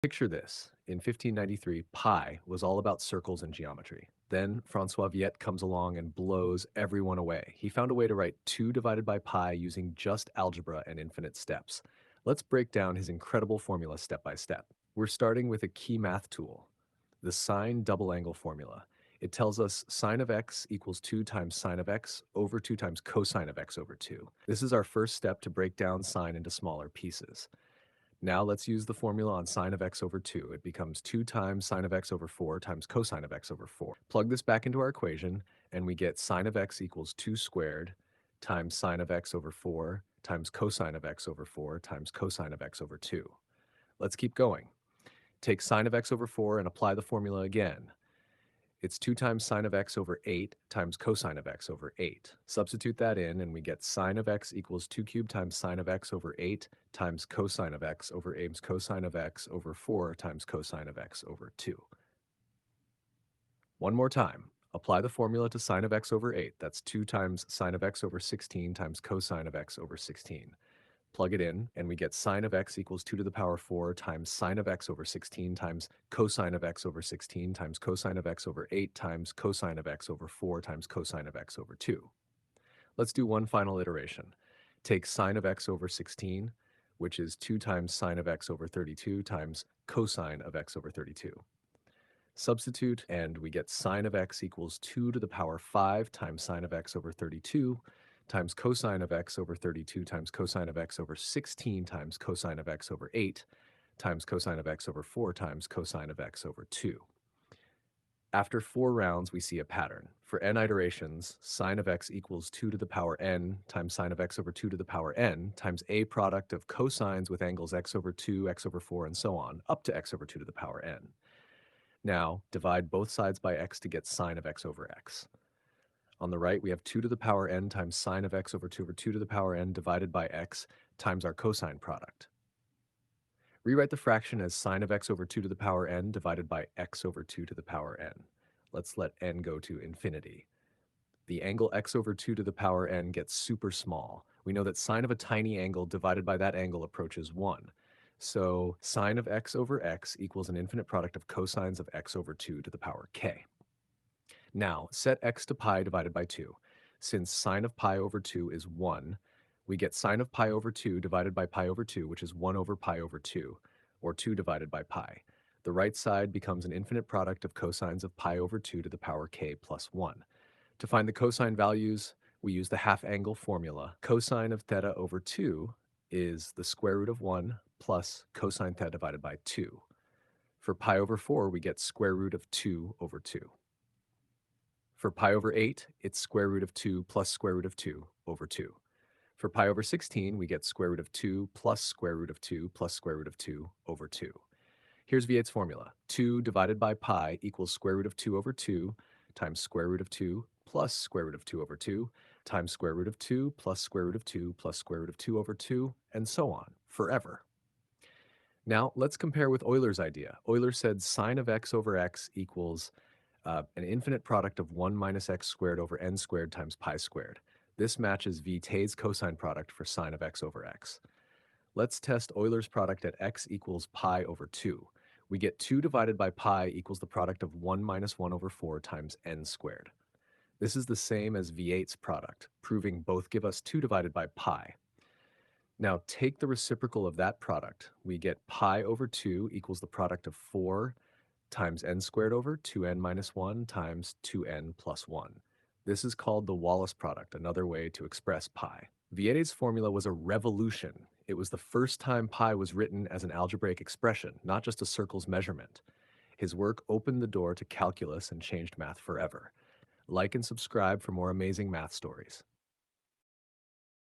Picture this. In 1593, pi was all about circles and geometry. Then François Viète comes along and blows everyone away. He found a way to write 2 divided by pi using just algebra and infinite steps. Let's break down his incredible formula step by step. We're starting with a key math tool, the sine double angle formula. It tells us sine of x equals 2 times sine of x over 2 times cosine of x over 2. This is our first step to break down sine into smaller pieces. Now let's use the formula on sine of x over 2. It becomes 2 times sine of x over 4 times cosine of x over 4. Plug this back into our equation, and we get sine of x equals 2 squared times sine of x over 4 times cosine of x over 4 times cosine of x over 2. Let's keep going. Take sine of x over 4 and apply the formula again. It's 2 times sine of x over 8 times cosine of x over 8. Substitute that in, and we get sine of x equals 2 cubed times sine of x over 8 times cosine of x over Abe's cosine of x over 4 times cosine of x over 2. One more time. Apply the formula to sine of x over 8. That's 2 times sine of x over 16 times cosine of x over 16. Plug it in, and we get sine of x equals 2 to the power 4 times sine of x over 16 times cosine of x over 16 times cosine of x over 8 times cosine of x over 4 times cosine of x over 2. Let's do one final iteration. Take sine of x over 16, which is 2 times sine of x over 32 times cosine of x over 32. Substitute, and we get sine of x equals 2 to the power 5 times sine of x over 32 times cosine of x over 32 times cosine of x over 16 times cosine of x over 8 times cosine of x over 4 times cosine of x over 2. After 4 rounds, we see a pattern. For n iterations, sine of x equals 2 to the power n times sine of x over 2 to the power n times a product of cosines with angles x over 2, x over 4, and so on, up to x over 2 to the power n. Now, divide both sides by x to get sine of x over x. On the right, we have 2 to the power n times sine of x over 2 to the power n divided by x times our cosine product. Rewrite the fraction as sine of x over 2 to the power n divided by x over 2 to the power n. Let's let n go to infinity. The angle x over 2 to the power n gets super small. We know that sine of a tiny angle divided by that angle approaches 1. So sine of x over x equals an infinite product of cosines of x over 2 to the power k. Now, set x to pi divided by 2. Since sine of pi over 2 is 1, we get sine of pi over 2 divided by pi over 2, which is 1 over pi over 2, or 2 divided by pi. The right side becomes an infinite product of cosines of pi over 2 to the power k plus 1. To find the cosine values, we use the half-angle formula. Cosine of theta over 2 is the square root of 1 plus cosine theta divided by 2. For pi over 4, we get square root of 2 over 2. For pi over 8, it's square root of 2 plus square root of 2 over 2. For pi over 16, we get square root of 2 plus square root of 2 plus square root of 2 over 2. Here's Viete's formula. 2 divided by pi equals square root of 2 over 2 times square root of 2 plus square root of 2 over 2 times square root of 2 plus square root of 2 plus square root of 2 over 2, and so on, forever. Now, let's compare with Euler's idea. Euler said sine of x over x equals an infinite product of 1 minus x squared over n squared times pi squared. This matches Viete's cosine product for sine of x over x. Let's test Euler's product at x equals pi over 2. We get 2 divided by pi equals the product of 1 minus 1 over 4 times n squared. This is the same as Viete's product, proving both give us 2 divided by pi. Now take the reciprocal of that product. We get pi over 2 equals the product of 4 times n squared over 2n minus 1 times 2n plus 1. This is called the Wallis product, another way to express pi. Viete's formula was a revolution. It was the first time pi was written as an algebraic expression, not just a circle's measurement. His work opened the door to calculus and changed math forever. Like and subscribe for more amazing math stories.